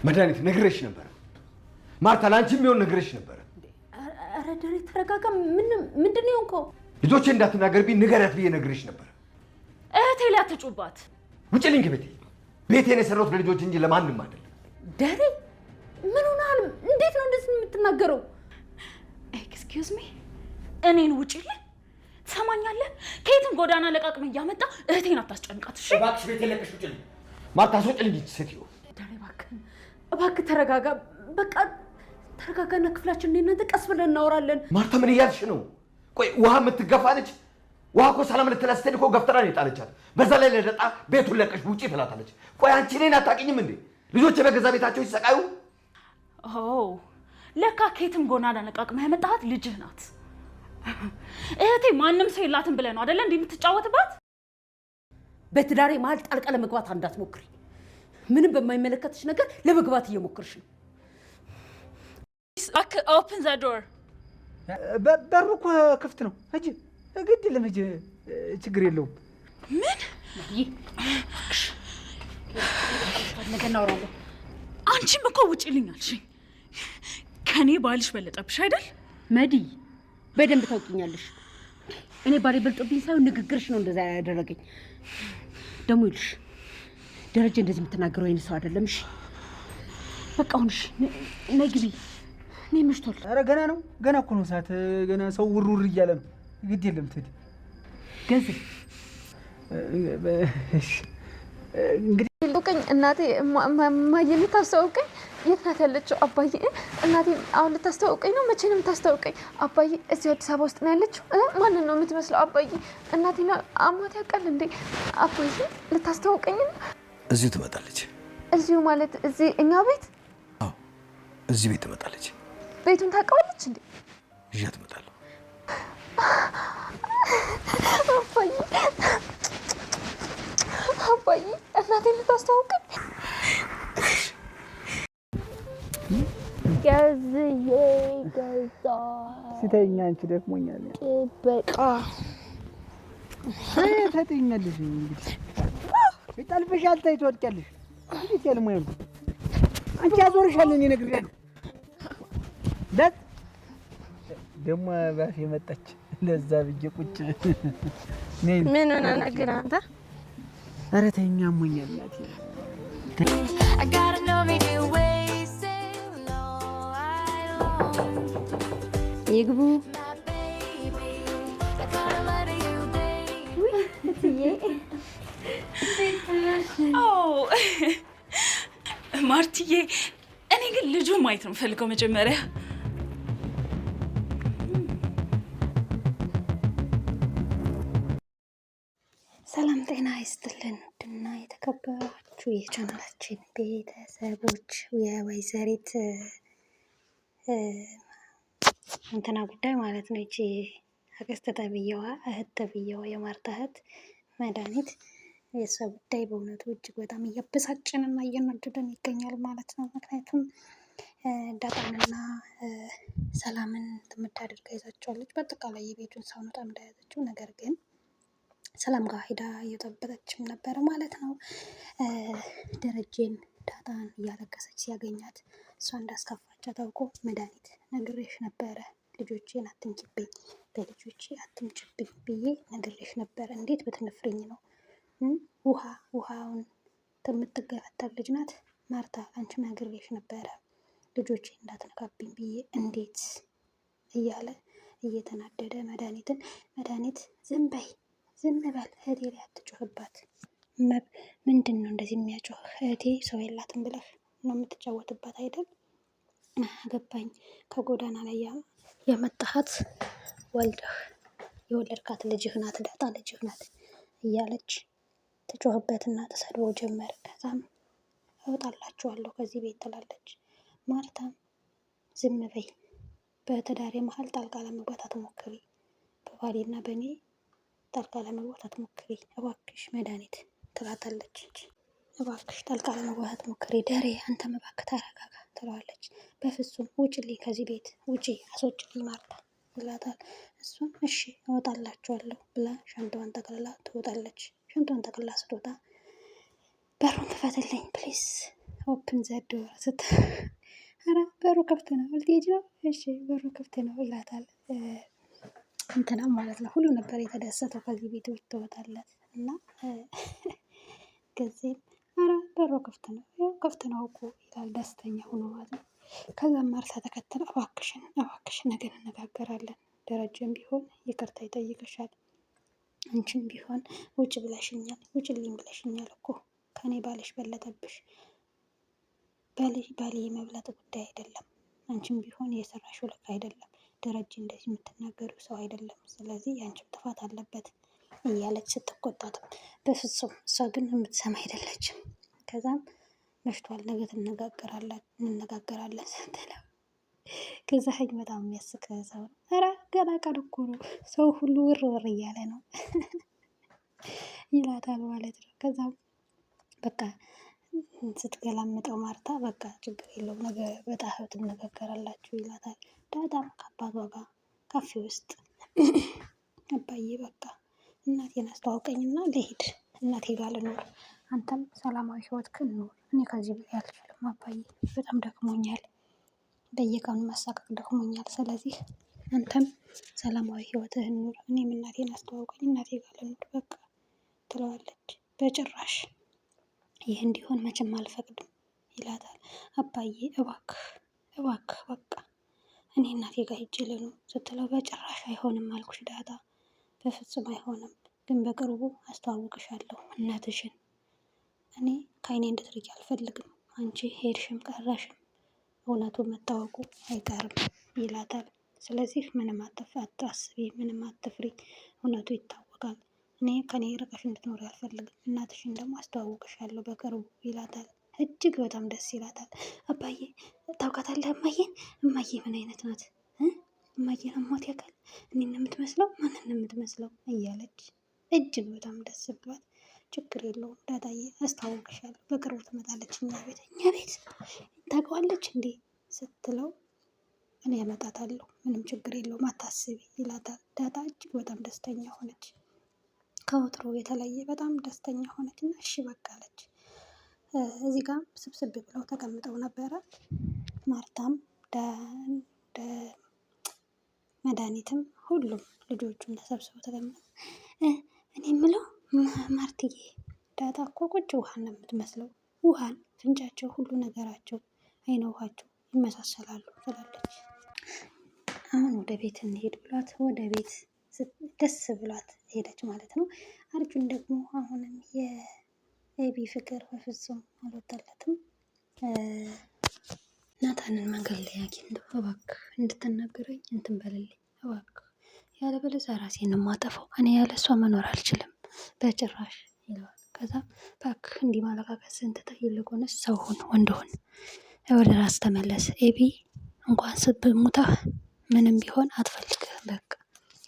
መድኃኒት ነግሬሽ ነበር ማርታ፣ ላንቺም ቢሆን ነግሬሽ ነበር። ኧረ ደሬ ተረጋጋ። ምንድን ነው የሆንከው? ልጆቼ እንዳትናገርብኝ ንገሪያት ብዬ ነግሬሽ ነበር። እህቴ ላይ አትጩባት። ውጭልኝ ከቤቴ። ቤቴን የሰራሁት ለልጆች እንጂ ለማንም አይደለም። ደሬ ምን ሆነሃል? እንዴት ነው እንደዚህ የምትናገረው? ኤክስኪውዝ ሚ፣ እኔን ውጭልኝ። ትሰማኛለህ? ከየትም ጎዳና ለቃቅም እያመጣ እህቴን አታስጨንቃት። እሺ እባክሽ፣ ቤቴን ለቀሽ ውጭልኝ። ማርታ አስወጭልኝ ሴትዮ። ደሬ እባክህ ተረጋጋ። በቃ ተረጋጋና ክፍላችን እናንተ ቀስ ብለን እናወራለን። ማርታ ምን እያልሽ ነው? ቆይ ውሃ የምትገፋ ነች? ውሃ እኮ ሰላም ልትላት ስትሄድ እኮ ገፍትራ ነው የጣለቻት። በዛ ላይ ለደጣ ቤቱን ለቀሽ ውጪ ትላታለች። ቆይ አንቺ እኔን አታውቂኝም እንዴ? ልጆች በገዛ ቤታቸው ሲሰቃዩ። ለካ ከየትም ጎዳና ለቃቅማ ያመጣሃት ልጅህ ናት። እህቴ ማንም ሰው የላትም ብለህ ነው አይደለ እንዴ የምትጫወትባት? በትዳሬ መሀል ጣልቃ ለመግባት እንዳትሞክሪ። ምንም በማይመለከትሽ ነገር ለመግባት እየሞክርሽ ነው። ኦፕን ዘ ዶር። በሩ እኮ ክፍት ነው። እጅ ግድ የለም እጅ፣ ችግር የለውም። ምን ነገ እናወራለን። አንቺም እኮ ውጪልኝ አልሽኝ። ከኔ ባልሽ በለጠብሽ አይደል? መዲ በደንብ ታውቂኛለሽ። እኔ ባሌ በልጦብኝ ሳይሆን ንግግርሽ ነው እንደዛ ያደረገኝ። ደግሞ ይልሽ ደረጀ እንደዚህ የምትናገረው አይነት ሰው አይደለም። እሺ በቃ አሁንሽ ነይ ግቢ። እኔ መሽቷል። ኧረ ገና ነው፣ ገና እኮ ነው ሰዓት። ገና ሰው ውርውር እያለ ነው። ግድ የለም ትሄድ ገዝ እንግዲህ ልቀኝ እናቴ ማየኔ ታስተዋውቀኝ። የት ናት ያለችው? አባዬ እናቴ አሁን ልታስተዋውቀኝ ነው። መቼ ነው የምታስተዋውቀኝ? አባዬ እዚህ አዲስ አበባ ውስጥ ነው ያለችው። ማንን ነው የምትመስለው? አባዬ እናቴና አሟት ያውቃል እንዴ? አባዬ ልታስተዋውቀኝ ነው? እዚሁ ትመጣለች። እዚሁ ማለት እዚህ እኛ ቤት? አዎ እዚህ ቤት ትመጣለች። ቤቱን ታውቀዋለች እንዴ? ይዣ ትመጣለሁ። አባዬ አባዬ እናቴን ልታስተዋውቀኝ? ገዝዬ ገዛ ሲተኛ አንቺ ደክሞኛል። በቃ ተጠኛለሽ እንግዲህ ይጣልፈሻል። ታይ ትወድቂያለሽ። እንዴት ያልሞያ ነው አንቺ ያዞርሻል። እኔ ነግሬያለሁ። ደግ ደግሞ ባፍ የመጣች ለዛ ብዬ ቁጭ ነኝ። ምን ሆነ ነገር አንተ? ኧረ ተኛ አሞኛል እናቴ። ይግቡ። ማርትዬ፣ እኔ ግን ልጁ ማየት ነው የምፈልገው መጀመሪያ። ሰላም ጤና ይስጥልን እና የተከበራችሁ የቻናላችን ቤተሰቦች የወይዘሪት እንትና ጉዳይ ማለት ነው። እቺ አክስት ተብዬዋ እህት ተብዬዋ የማርታ እህት መድኃኒት የእሷ ጉዳይ በእውነቱ እጅግ በጣም እያበሳጭንና እያናደደን ይገኛል ማለት ነው። ምክንያቱም ዳጣንና ሰላምን የምታደርጋ ይዛቸዋለች። በአጠቃላይ የቤቱን ሰው ነው እንዳያዘችው። ነገር ግን ሰላም ጋር ሄዳ እየጠበቀችም ነበረ ማለት ነው። ደረጀን ዳጣን እያለቀሰች ሲያገኛት እሷ እንዳስከፋቻት ታውቆ መድኃኒት ነግሬሽ ነበረ፣ ልጆቼን አትንኪብኝ፣ በልጆቼ አትምጭብኝ ብዬ ነግሬሽ ነበረ። እንዴት ብትነፍርኝ ነው? ውሃውን የምትገፈተር ልጅ ናት ማርታ፣ አንቺ ነግሬሽ ነበረ ልጆቼ እንዳትነካብኝ ብዬ እንዴት እያለ እየተናደደ መድኃኒት ዝም በይ፣ ዝም በል፣ እህቴ ላይ አትጮህባት። ምንድን ነው እንደዚህ የሚያጮህ? እህቴ ሰው የላትም ብለህ ነው የምትጫወትባት አይደል? ገባኝ። ከጎዳና ላይ የመጣሃት ወልደህ የወለድካት ልጅህ ናት፣ ዳጣ ልጅህ ናት እያለች ትጮህበትና ተሰድቦ ጀመር። ከዛም እወጣላችኋለሁ ከዚህ ቤት ትላለች። ማርታም ዝም በይ፣ በትዳሬ መሀል ጣልቃ ለመግባት አትሞክሪ፣ በባሌና በእኔ ጣልቃ ለመግባት አትሞክሪ እባክሽ መድኃኒት ትላታለች። እባክሽ ጣልቃ ለመግባት አትሞክሪ ደሬ፣ አንተም እባክህ ተረጋጋ ትለዋለች። በፍጹም ውጭልኝ፣ ከዚህ ቤት ውጪ፣ አስወጭልኝ ማርታ ይላታል። እሷም እሺ እወጣላችኋለሁ ብላ ሻንጣዋን ጠቅልላ ትወጣለች። ሻንጣዋን ጠቅልላ ስትወጣ በሩን ክፈትልኝ ፕሊዝ ኦፕን ዘዶ ስት ኧረ በሩ ክፍት ነው ልትሄጂ ነው? እሺ በሩ ክፍት ነው ይላታል። እንትና ማለት ነው ሁሉ ነበር የተደሰተው ከዚህ ቤት ውስጥ ትወጣለት እና ጊዜም ኧረ በሩ ክፍት ነው ያው ክፍት ነው እኮ ይላል ደስተኛ ሆኖ ማለት ነው። ከዛም ማርታ ተከትላ እባክሽን ነገ እንነጋገራለን፣ ደረጀም ቢሆን ይቅርታ ይጠይቅሻል፣ አንቺም ቢሆን ውጭ ብለሽኛል፣ ውጭልኝ ብለሽኛል እኮ ከኔ ባልሽ በለጠብሽ፣ ባሌ መብለጥ ጉዳይ አይደለም፣ አንቺም ቢሆን የሰራሽው ልክ አይደለም፣ ደረጀ እንደዚህ የምትናገሪው ሰው አይደለም፣ ስለዚህ ያንቺም ጥፋት አለበት እያለች ስትቆጣትም በፍጹም እሷ ግን የምትሰማ አይደለችም። ከዛም መሽቷል ነገ እንነጋገራለን ስትለው ከዛ ሀጅ በጣም የሚያስቅ ሰው ነው። ኧረ ገና ቀን እኮ ነው ሰው ሁሉ ውር ውር እያለ ነው ይላታል ማለት ነው። ከዛም በቃ ስትገላምጠው ማርታ በቃ ችግር የለውም ነገ በጣም ትነጋገራላችሁ ይላታል። ዳጣም ከአባቷ ጋር ካፌ ውስጥ አባዬ በቃ እናቴን አስተዋውቀኝና ልሂድ፣ እናቴ ጋር ልኖር፣ አንተም ሰላማዊ ህይወትህን ኑር፣ እኔ ከዚህ በላይ አልችልም አባዬ፣ በጣም ደክሞኛል፣ በየቀኑ መሳቀቅ ደክሞኛል፣ ስለዚህ አንተም ሰላማዊ ህይወትህን ኑር፣ እኔም እናቴን አስተዋውቀኝ፣ እናቴ ጋር ልኖር በቃ ትለዋለች። በጭራሽ ይህ እንዲሆን መቼም አልፈቅድም ይላታል። አባዬ እባክህ በቃ እኔ እናቴ ጋር ሂጅ ልኑር ስትለው በጭራሽ አይሆንም አልኩሽ ዳጣ፣ በፍጹም አይሆንም፣ ግን በቅርቡ አስተዋውቅሻለሁ እናትሽን፣ እኔ ከአይኔ እንድትርቂ አልፈልግም፣ አንቺ ሄድሽም ቀረሽም እውነቱ መታወቁ አይቀርም ይላታል። ስለዚህ ምንም አታስቢ፣ ምንም አትፍሪ፣ እውነቱ ይታወቃል፣ እኔ ከኔ ርቀሽ እንድትኖሪ አልፈልግም፣ እናትሽን ደግሞ አስተዋውቅሻለሁ በቅርቡ ይላታል። እጅግ በጣም ደስ ይላታል። አባዬ ታውቃታለህ እማዬን? እማዬ ምን አይነት ናት? እማዬን አሟት ያውቃል? እኔን ነው የምትመስለው? ማንን ነው የምትመስለው? እያለች እጅግ በጣም ደስ ብሏት ችግር የለውም ዳጣዬ አስተዋውቅሻለሁ፣ በቅርቡ ትመጣለች እኛ ቤት ታውቀዋለች እንዴ ስትለው እኔ ያመጣታለሁ፣ ምንም ችግር የለውም አታስቢ ይላታል። ዳጣ እጅግ በጣም ደስተኛ ሆነች። ከወትሮ የተለየ በጣም ደስተኛ ሆነች እና እሺ በቃ አለች። እዚህ ጋር ስብስብ ብለው ተቀምጠው ነበረ። ማርታም መድኃኒትም ሁሉም ልጆቹም ተሰብስበው ተቀምጠው እኔ የምለው ማርትዬ ዳጣ እኮ ቁጭ ውሃን ነው የምትመስለው፣ ውሃን ፍንጫቸው ሁሉ ነገራቸው አይነ ውሃቸው ይመሳሰላሉ ትላለች። አሁን ወደ ቤት እንሄድ ብሏት ወደ ቤት ደስ ብሏት ሄደች ማለት ነው። አርጁን ደግሞ አሁንም የኤቢ ፍቅር በፍጹም አልወጣለትም። ናታንን መንገድ ላይ አግኝቶ እባክህ እንድትናገረኝ እንትን በልልኝ እባክህ፣ ያለበለዚያ ራሴን የማጠፋው፣ እኔ ያለ እሷ መኖር አልችልም በጭራሽ ይለዋል። ከዛ እባክህ እንዲህ ማለቃቀስህን ትተህ ይልቁንስ ሰው ሁን፣ ወንድ ሁን፣ ወደ ራስ ተመለስ። ኤቢ እንኳን ስትሞታህ ምንም ቢሆን አትፈልግህም፣ በቃ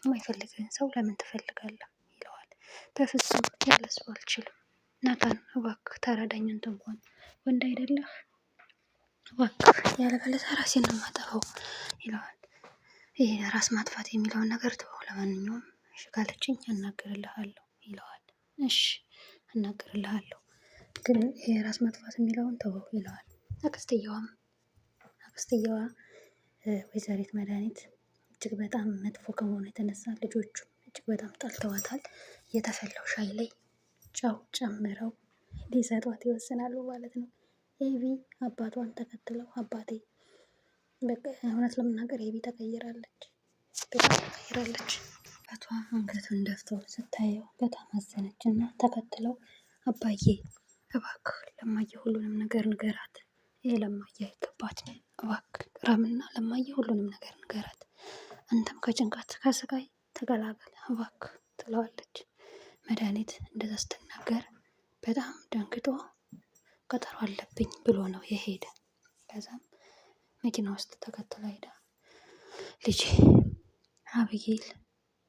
የማይፈልግህን ሰው ለምን ትፈልጋለህ ይለዋል። በፍጹም ያለ እሱ አልችልም ናታን እባክህ ተረዳኝ፣ እንትን እንኳን ወንድ አይደለህ እባክህ፣ ያለበለዚያ ራሴን ነው የማጠፋው ይለዋል። ይሄ ራስ ማጥፋት የሚለውን ነገር ተወው፣ ለማንኛውም እሺ ካለችኝ አናግርልሃለሁ ይለዋል። እሺ አናግርልሃለሁ፣ ግን ይሄ ራስ ማጥፋት የሚለውን ተወው ይለዋል። አክስትየዋ ወይዘሪት መድኃኒት እጅግ በጣም መጥፎ ከመሆኑ የተነሳ ልጆቹም እጅግ በጣም ጠልተዋታል። የተፈላው ሻይ ላይ ጨው ጨምረው ሊሰጧት ይወስናሉ ማለት ነው። ኤቢ አባቷን ተከትለው አባቴ በቃ እውነት ለመናገር ኤቢ ተቀይራለች፣ በጣም ተቀይራለች። አባቷ አንገቱን ደፍቶ ስታየው በጣም አዘነች እና ተከትለው አባዬ እባክህ ለማየ ሁሉንም ነገር ንገራት፣ ይሄ ለማየ አይገባትም፣ እባክህ ራምና ለማየ ሁሉንም ነገር ንገራት፣ አንተም ከጭንቀት ከስቃይ ተገላገል እባክህ ትለዋለች። መድኃኒት እንደዛ ስትናገር በጣም ደንግጦ ቀጠሮ አለብኝ ብሎ ነው የሄደ። ከዛም መኪና ውስጥ ተከትላ ሄዳ ልጄ አብጌል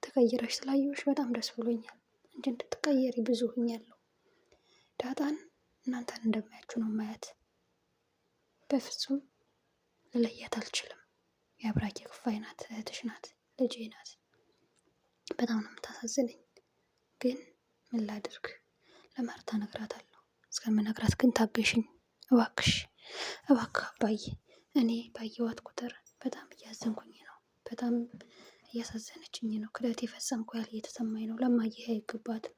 ተቀይረሽ ስላየሁሽ በጣም ደስ ብሎኛል፣ እንጂ እንድትቀየሪ ብዙ ሁኛለሁ። ዳጣን እናንተን እንደማያችሁ ነው ማያት፣ በፍጹም ልለያት አልችልም። የአብራኬ ክፋይ ናት፣ እህትሽ ናት፣ ልጄ ናት። በጣም ነው የምታሳዝነኝ። ግን ምን ላድርግ፣ ለማርታ እነግራታለሁ። እስከምነግራት ግን ታገሽኝ እባክሽ እባክህ አባዬ፣ እኔ ባየዋት ቁጥር በጣም እያዘንኩኝ ነው፣ በጣም እያሳዘነችኝ ነው። ክደት የፈጸምኩ ያህል እየተሰማኝ ነው። ለማየ አይገባትም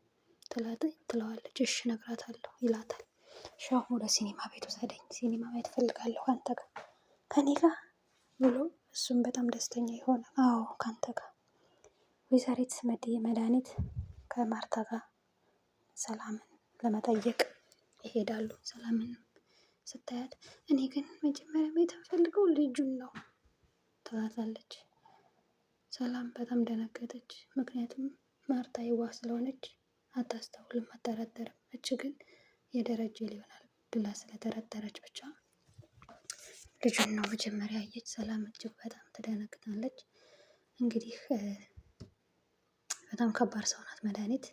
ትለዋለች። እሺ እነግራታለሁ ይላታል። ሻሁ ወደ ሲኒማ ቤት ውሰደኝ፣ ሲኒማ ማየት እፈልጋለሁ አንተ ጋር ከኔ ጋር ብሎ እሱም በጣም ደስተኛ ይሆናል። አዎ ከአንተ ጋር። ወይዘሪት መድኃኒት ከማርታ ጋር ሰላምን ለመጠየቅ ይሄዳሉ። ሰላምን ስታያት እኔ ግን መጀመሪያ ማየት የምፈልገው ልጁን ነው ትላታለች። ሰላም በጣም ደነገጠች። ምክንያቱም ማርታ የዋህ ስለሆነች አታስተውልም፣ አጠረጠርም። እች ግን የደረጀ ሊሆናል ብላ ስለጠረጠረች ብቻ ልጁን ነው መጀመሪያ ያየች። ሰላም እጅግ በጣም ትደነግጣለች። እንግዲህ በጣም ከባድ ሰው ናት መድኃኒት።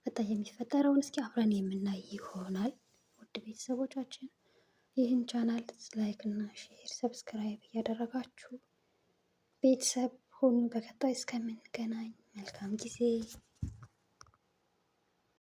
ቀጣይ የሚፈጠረውን እስኪ አብረን የምናይ ይሆናል። ውድ ቤተሰቦቻችን ይህን ቻናል ላይክ እና ሼር ሰብስክራይብ እያደረጋችሁ ቤተሰብ ሁኑ። በቀጣይ እስከምንገናኝ መልካም ጊዜ